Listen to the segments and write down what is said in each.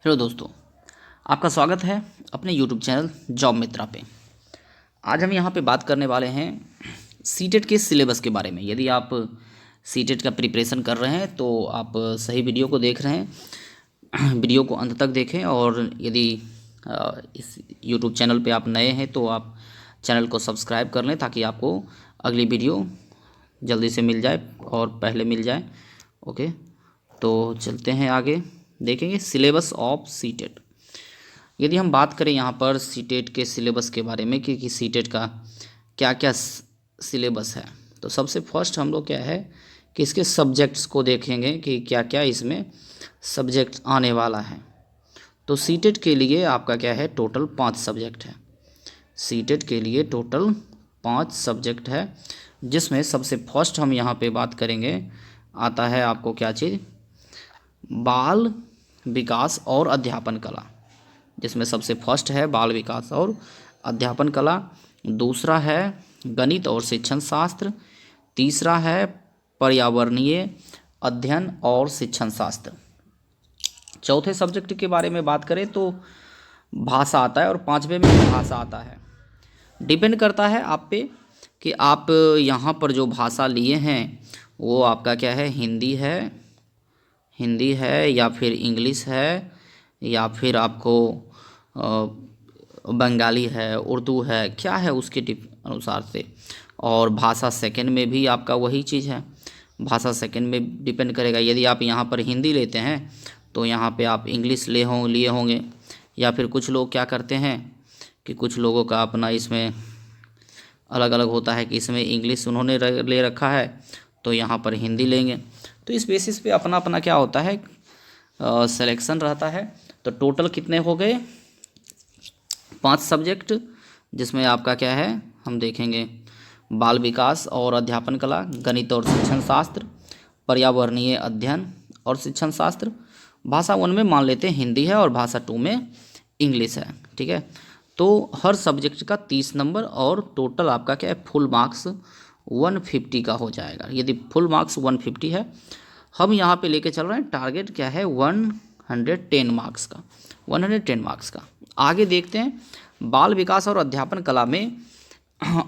Hello दोस्तों, आपका स्वागत है अपने यूट्यूब चैनल जॉब मित्रा पे। आज हम यहाँ पे बात करने वाले हैं सीटेट के सिलेबस के बारे में। यदि आप सीटेट का प्रिपरेशन कर रहे हैं तो आप सही वीडियो को देख रहे हैं। वीडियो को अंत तक देखें और यदि इस यूट्यूब चैनल पे आप नए हैं तो आप चैनल को सब्सक्राइब कर लें ताकि आपको अगली वीडियो जल्दी से मिल जाए और पहले मिल जाए। ओके, तो चलते हैं आगे, देखेंगे सिलेबस ऑफ सीटेट। यदि हम बात करें यहाँ पर सीटेट के सिलेबस के बारे में कि सीटेट का क्या क्या सिलेबस है, तो सबसे फर्स्ट हम लोग क्या है कि इसके सब्जेक्ट्स को देखेंगे कि क्या क्या इसमें सब्जेक्ट आने वाला है। तो सीटेट के लिए आपका क्या है, टोटल 5 सब्जेक्ट है। सीटेट के लिए टोटल 5 सब्जेक्ट है, जिसमें सबसे फर्स्ट हम यहाँ पे बात करेंगे आता है आपको क्या चीज़, बाल विकास और अध्यापन कला, जिसमें सबसे फर्स्ट है बाल विकास और अध्यापन कला। दूसरा है गणित और शिक्षण शास्त्र। तीसरा है पर्यावरणीय अध्ययन और शिक्षण शास्त्र। चौथे सब्जेक्ट के बारे में बात करें तो भाषा आता है और 5वें में भाषा आता है। डिपेंड करता है आप पे कि आप यहाँ पर जो भाषा लिए हैं वो आपका क्या है, हिंदी है या फिर इंग्लिश है या फिर आपको बंगाली है, उर्दू है, क्या है उसके अनुसार से। और भाषा सेकंड में भी आपका वही चीज़ है, भाषा सेकंड में डिपेंड करेगा। यदि आप यहाँ पर हिंदी लेते हैं तो यहाँ पे आप इंग्लिश लिए होंगे, या फिर कुछ लोग क्या करते हैं कि कुछ लोगों का अपना इसमें अलग अलग होता है कि इसमें इंग्लिश उन्होंने ले रखा है तो यहाँ पर हिंदी लेंगे। तो इस बेसिस पे अपना अपना क्या होता है, सिलेक्शन रहता है। तो टोटल कितने हो गए, 5 सब्जेक्ट, जिसमें आपका क्या है हम देखेंगे बाल विकास और अध्यापन कला, गणित और शिक्षण शास्त्र, पर्यावरणीय अध्ययन और शिक्षण शास्त्र। भाषा 1 में मान लेते हैं हिंदी है और भाषा 2 में इंग्लिश है, ठीक है। तो हर सब्जेक्ट का 30 नंबर और टोटल आपका क्या है, फुल मार्क्स 150 का हो जाएगा। यदि फुल मार्क्स 150 है, हम यहाँ पे लेके चल रहे हैं, टारगेट क्या है 110 मार्क्स का, 110 मार्क्स का। आगे देखते हैं बाल विकास और अध्यापन कला में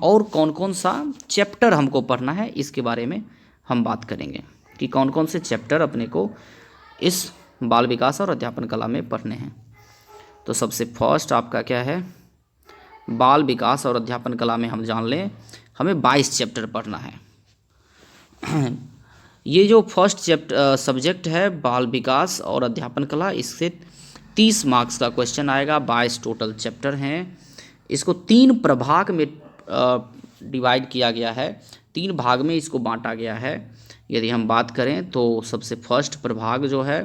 और कौन कौन सा चैप्टर हमको पढ़ना है, इसके बारे में हम बात करेंगे कि कौन कौन से चैप्टर अपने को इस बाल विकास और अध्यापन कला में पढ़ने हैं। तो सबसे फर्स्ट आपका क्या है, बाल विकास और अध्यापन कला में हम जान लें हमें 22 चैप्टर पढ़ना है। ये जो फर्स्ट सब्जेक्ट है बाल विकास और अध्यापन कला, इससे 30 मार्क्स का क्वेश्चन आएगा। 22 टोटल चैप्टर हैं। इसको 3 प्रभाग में डिवाइड किया गया है, 3 भाग में इसको बांटा गया है। यदि हम बात करें तो सबसे फर्स्ट प्रभाग जो है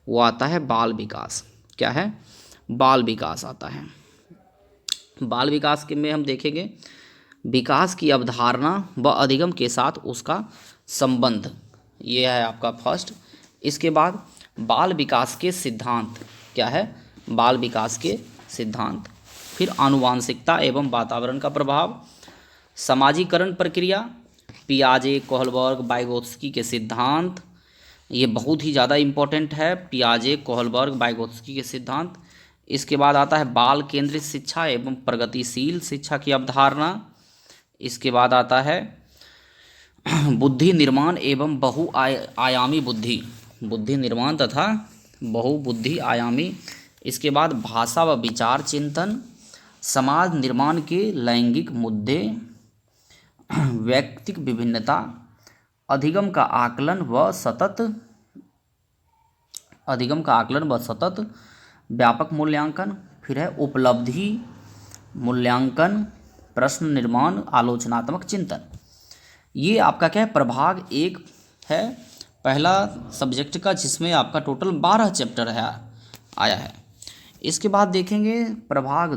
वो आता है बाल विकास। क्या है, बाल विकास आता है। बाल विकास के में हम देखेंगे विकास की अवधारणा व अधिगम के साथ उसका संबंध, ये है आपका फर्स्ट। इसके बाद बाल विकास के सिद्धांत, क्या है, बाल विकास के सिद्धांत। फिर आनुवांशिकता एवं वातावरण का प्रभाव, समाजीकरण प्रक्रिया, पियाजे, कोहलबर्ग, वाइगोत्स्की के सिद्धांत, ये बहुत ही ज़्यादा इम्पोर्टेंट है, पियाजे, कोहलबर्ग, वाइगोत्स्की के सिद्धांत। इसके बाद आता है बाल केंद्रित शिक्षा एवं प्रगतिशील शिक्षा की अवधारणा। इसके बाद आता है बुद्धि निर्माण एवं आयामी बुद्धि निर्माण तथा बहुबुद्धि आयामी। इसके बाद भाषा व विचार चिंतन, समाज निर्माण के लैंगिक मुद्दे, व्यक्तिक विभिन्नता, अधिगम का आकलन व सतत व्यापक मूल्यांकन। फिर है उपलब्धि मूल्यांकन, प्रश्न निर्माण, आलोचनात्मक चिंतन। ये आपका क्या है, प्रभाग 1 है पहला सब्जेक्ट का, जिसमें आपका टोटल 12 चैप्टर है आया है। इसके बाद देखेंगे प्रभाग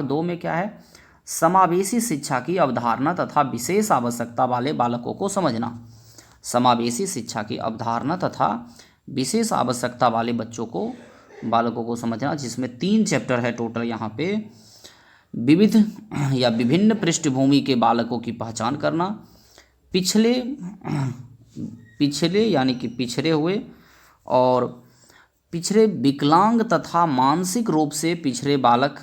2 में क्या है, समावेशी शिक्षा की अवधारणा तथा विशेष आवश्यकता वाले बालकों को समझना। समावेशी शिक्षा की अवधारणा तथा विशेष आवश्यकता वाले बालकों को समझना, जिसमें 3 चैप्टर है टोटल यहाँ पे। विविध या विभिन्न पृष्ठभूमि के बालकों की पहचान करना, पिछले यानी कि पिछड़े हुए और पिछड़े विकलांग तथा मानसिक रूप से पिछड़े बालक,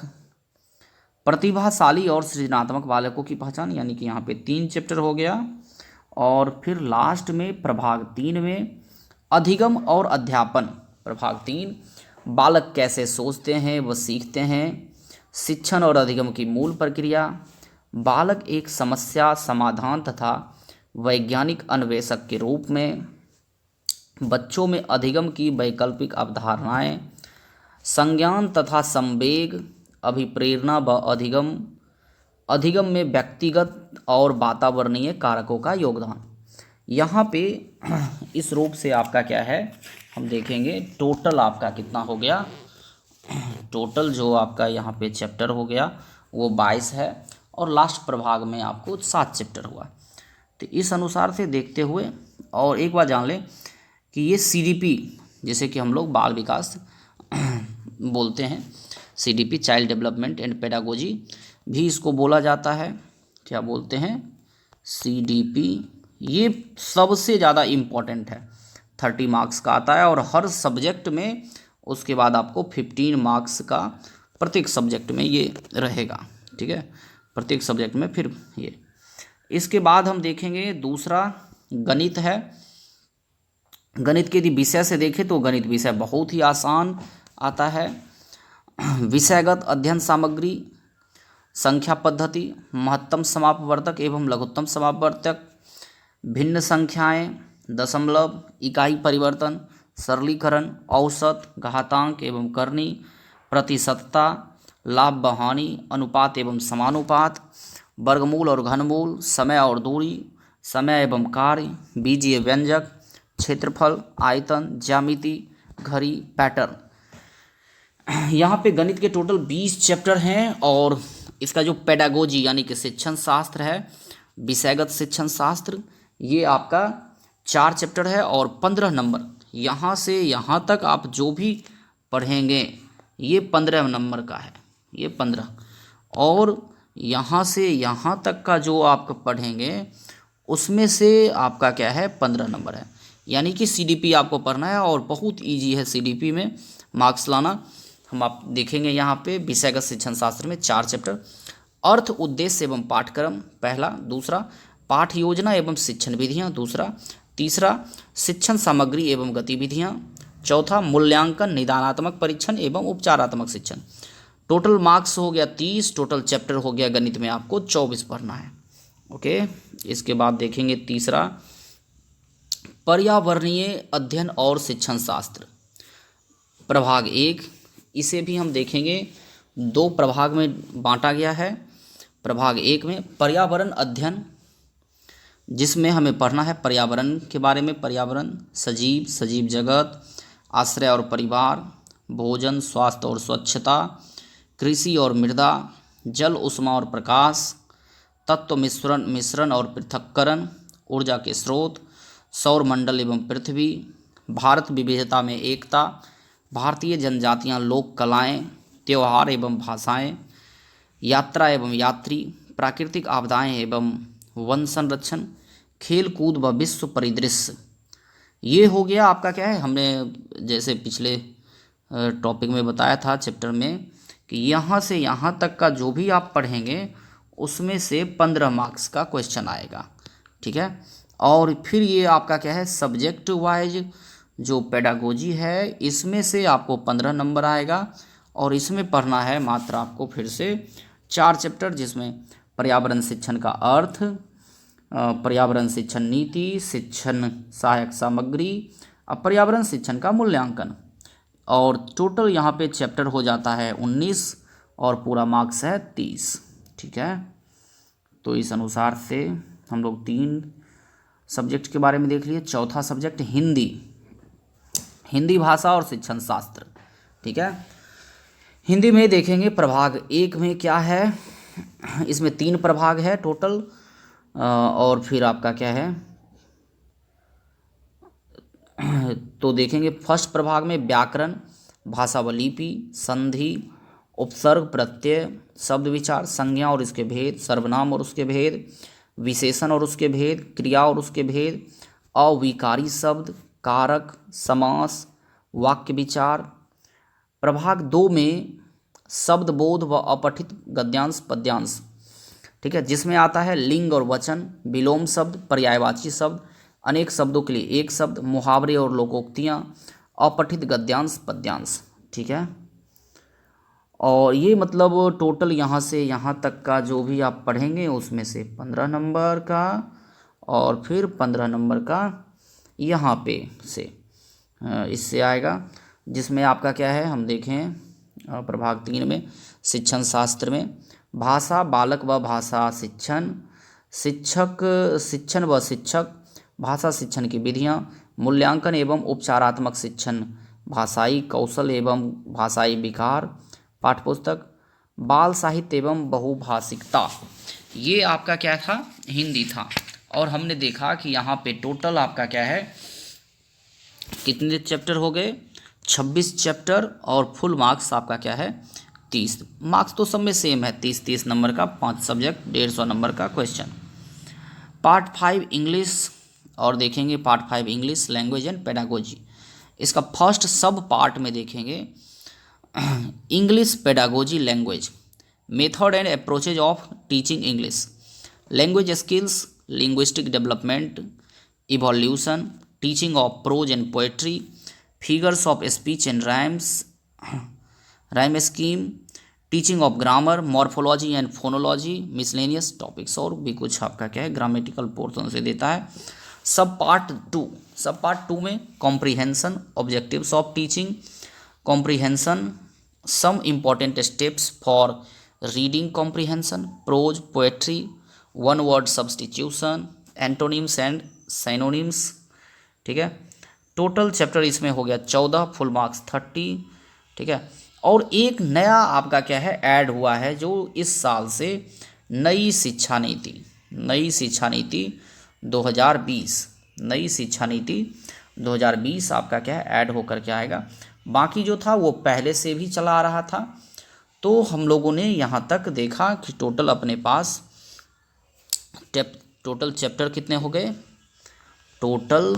प्रतिभाशाली और सृजनात्मक बालकों की पहचान, यानी कि यहाँ पे 3 चैप्टर हो गया। और फिर लास्ट में प्रभाग 3 में अधिगम और अध्यापन, प्रभाग 3 बालक कैसे सोचते हैं व सीखते हैं, शिक्षण और अधिगम की मूल प्रक्रिया, बालक एक समस्या समाधान तथा वैज्ञानिक अन्वेषक के रूप में, बच्चों में अधिगम की वैकल्पिक अवधारणाएं, संज्ञान तथा संवेग, अभिप्रेरणा व अधिगम, अधिगम में व्यक्तिगत और वातावरणीय कारकों का योगदान। यहाँ पे इस रूप से आपका क्या है हम देखेंगे, टोटल आपका कितना हो गया, टोटल जो आपका यहाँ पे चैप्टर हो गया वो 22 है और लास्ट प्रभाग में आपको 7 चैप्टर हुआ। तो इस अनुसार से देखते हुए, और एक बार जान लें कि ये CDP, जैसे कि हम लोग बाल विकास बोलते हैं, CDP child development and pedagogy भी इसको बोला जाता है, क्या बोलते हैं, CDP। ये सबसे ज़्यादा इम्पॉर्टेंट है, 30 मार्क्स का आता है और हर सब्जेक्ट में उसके बाद आपको 15 मार्क्स का प्रत्येक सब्जेक्ट में ये रहेगा, ठीक है, प्रत्येक सब्जेक्ट में। फिर ये इसके बाद हम देखेंगे दूसरा गणित है। गणित के यदि विषय से देखें तो गणित विषय बहुत ही आसान आता है। विषयगत अध्ययन सामग्री, संख्या पद्धति, महत्तम समापवर्तक एवं लघुत्तम समापवर्तक, भिन्न संख्याएं, दशमलव, इकाई परिवर्तन, सरलीकरण, औसत, घातांक एवं करनी, प्रतिशतता, लाभ व हानि, अनुपात एवं समानुपात, वर्गमूल और घनमूल, समय और दूरी, समय एवं कार्य, बीजीय व्यंजक, क्षेत्रफल, आयतन, ज्यामिति, घड़ी, पैटर्न। यहाँ पे गणित के टोटल 20 चैप्टर हैं और इसका जो पेडागोजी यानी कि शिक्षण शास्त्र है, विषयगत शिक्षण शास्त्र, ये आपका 4 चैप्टर है और 15 नंबर। यहाँ से यहाँ तक आप जो भी पढ़ेंगे ये 15 नंबर का है, ये 15, और यहाँ से यहाँ तक का जो आप पढ़ेंगे उसमें से आपका क्या है 15 नंबर है। यानी कि CDP आपको पढ़ना है और बहुत इजी है CDP में मार्क्स लाना। हम आप देखेंगे यहाँ पे विषयगत शिक्षण शास्त्र में 4 चैप्टर, अर्थ उद्देश्य एवं पाठ्यक्रम पहला, दूसरा पाठ योजना एवं शिक्षण विधियाँ दूसरा, तीसरा शिक्षण सामग्री एवं गतिविधियाँ, चौथा मूल्यांकन निदानात्मक परीक्षण एवं उपचारात्मक शिक्षण। टोटल मार्क्स हो गया 30, टोटल चैप्टर हो गया गणित में आपको 24 पढ़ना है। ओके, इसके बाद देखेंगे तीसरा पर्यावरणीय अध्ययन और शिक्षण शास्त्र, प्रभाग 1। इसे भी हम देखेंगे 2 प्रभाग में बांटा गया है। प्रभाग 1 में पर्यावरण अध्ययन, जिसमें हमें पढ़ना है पर्यावरण के बारे में, पर्यावरण, सजीव, सजीव जगत, आश्रय और परिवार, भोजन, स्वास्थ्य और स्वच्छता, कृषि और मृदा, जल, ऊष्मा और प्रकाश, तत्व मिश्रण और पृथक्करण, ऊर्जा के स्रोत, सौर मंडल एवं पृथ्वी, भारत विविधता में एकता, भारतीय जनजातियां, लोक कलाएं, त्यौहार एवं भाषाएं, यात्रा एवं यात्री, प्राकृतिक आपदाएं एवं वन संरक्षण, खेल कूद व विश्व परिदृश्य। ये हो गया आपका क्या है, हमने जैसे पिछले टॉपिक में बताया था चैप्टर में कि यहाँ से यहाँ तक का जो भी आप पढ़ेंगे उसमें से 15 मार्क्स का क्वेश्चन आएगा, ठीक है। और फिर ये आपका क्या है सब्जेक्ट वाइज जो पेडागोजी है, इसमें से आपको 15 नंबर आएगा और इसमें पढ़ना है मात्र आपको फिर से 4 चैप्टर, जिसमें पर्यावरण शिक्षण का अर्थ, पर्यावरण शिक्षण नीति, शिक्षण सहायक सामग्री, अब पर्यावरण शिक्षण का मूल्यांकन, और टोटल यहाँ पे चैप्टर हो जाता है 19 और पूरा मार्क्स है 30, ठीक है। तो इस अनुसार से हम लोग 3 सब्जेक्ट के बारे में देख लिए। चौथा सब्जेक्ट हिंदी, हिंदी भाषा और शिक्षण शास्त्र, ठीक है। हिंदी में देखेंगे प्रभाग 1 में क्या है, इसमें 3 प्रभाग है टोटल, और फिर आपका क्या है तो देखेंगे फर्स्ट प्रभाग में व्याकरण, भाषा व लिपि, संधि, उपसर्ग, प्रत्यय, शब्द विचार, संज्ञा और इसके भेद, सर्वनाम और उसके भेद, विशेषण और उसके भेद, क्रिया और उसके भेद, अविकारी शब्द, कारक, समास, वाक्य विचार। प्रभाग 2 में शब्द बोध व अपठित गद्यांश पद्यांश, ठीक है, जिसमें आता है लिंग और वचन, विलोम शब्द, पर्यायवाची शब्द, अनेक शब्दों के लिए एक शब्द, मुहावरे और लोकोक्तियाँ, अपठित गद्यांश पद्यांश, ठीक है। और ये मतलब टोटल यहाँ से यहाँ तक का जो भी आप पढ़ेंगे उसमें से 15 नंबर का और फिर 15 नंबर का यहाँ पे से इससे आएगा, जिसमें आपका क्या है हम देखें प्रभाग 3 में शिक्षण शास्त्र में भाषा, बालक व भाषा शिक्षण, शिक्षक शिक्षण व शिक्षक, भाषा शिक्षण की विधियाँ, मूल्यांकन एवं उपचारात्मक शिक्षण, भाषाई कौशल एवं भाषाई विकार, पाठ्यपुस्तक, बाल साहित्य एवं बहुभाषिकता। ये आपका क्या था, हिंदी था। और हमने देखा कि यहाँ पे टोटल आपका क्या है, कितने चैप्टर हो गए, 26 चैप्टर, और फुल मार्क्स आपका क्या है 30। मार्क्स तो सब में सेम है, 30 नंबर का 5 सब्जेक्ट, 150 नंबर का क्वेश्चन। पार्ट 5 इंग्लिश, और देखेंगे part 5 English language and pedagogy. इसका फर्स्ट सब पार्ट में देखेंगे English pedagogy language, method and approaches of teaching English, language skills, linguistic development, evolution, teaching of pros and poetry, figures of speech and rhyme scheme, teaching of grammar, morphology and phonology, miscellaneous topics, और भी कुछ आपका क्या है grammatical portion से देता है। सब पार्ट टू में comprehension, objectives of teaching, comprehension, some important steps for reading comprehension, prose, poetry, one word substitution, antonyms and synonyms, ठीक है। टोटल चैप्टर इसमें हो गया 14, फुल मार्क्स 30, ठीक है। और एक नया आपका क्या है ऐड हुआ है, जो इस साल से नई शिक्षा नीति 2020 आपका क्या है ऐड होकर के आएगा। बाकी जो था वो पहले से भी चला आ रहा था। तो हम लोगों ने यहाँ तक देखा कि टोटल अपने पास टोटल चैप्टर कितने हो गए। टोटल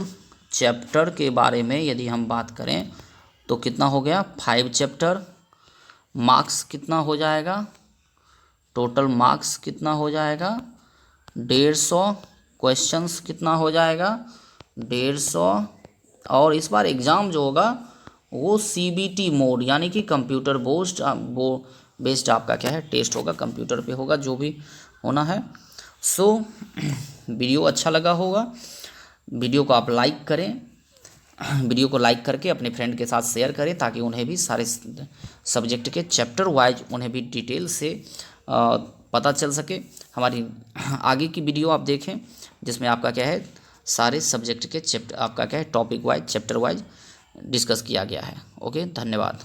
चैप्टर के बारे में यदि हम बात करें तो कितना हो गया, 5 चैप्टर। मार्क्स कितना हो जाएगा, टोटल मार्क्स कितना हो जाएगा 150, क्वेश्चंस कितना हो जाएगा 150। और इस बार एग्ज़ाम जो होगा वो CBT मोड यानी कि कंप्यूटर बेस्ड आपका क्या है टेस्ट होगा, कंप्यूटर पे होगा जो भी होना है। सो वीडियो अच्छा लगा होगा, वीडियो को आप लाइक करें, वीडियो को लाइक करके अपने फ्रेंड के साथ शेयर करें ताकि उन्हें भी सारे सब्जेक्ट के चैप्टर वाइज उन्हें भी डिटेल से पता चल सके। हमारी आगे की वीडियो आप देखें जिसमें आपका क्या है सारे सब्जेक्ट के चैप्टर आपका क्या है topic wise chapter wise discuss किया गया है। ओके, धन्यवाद।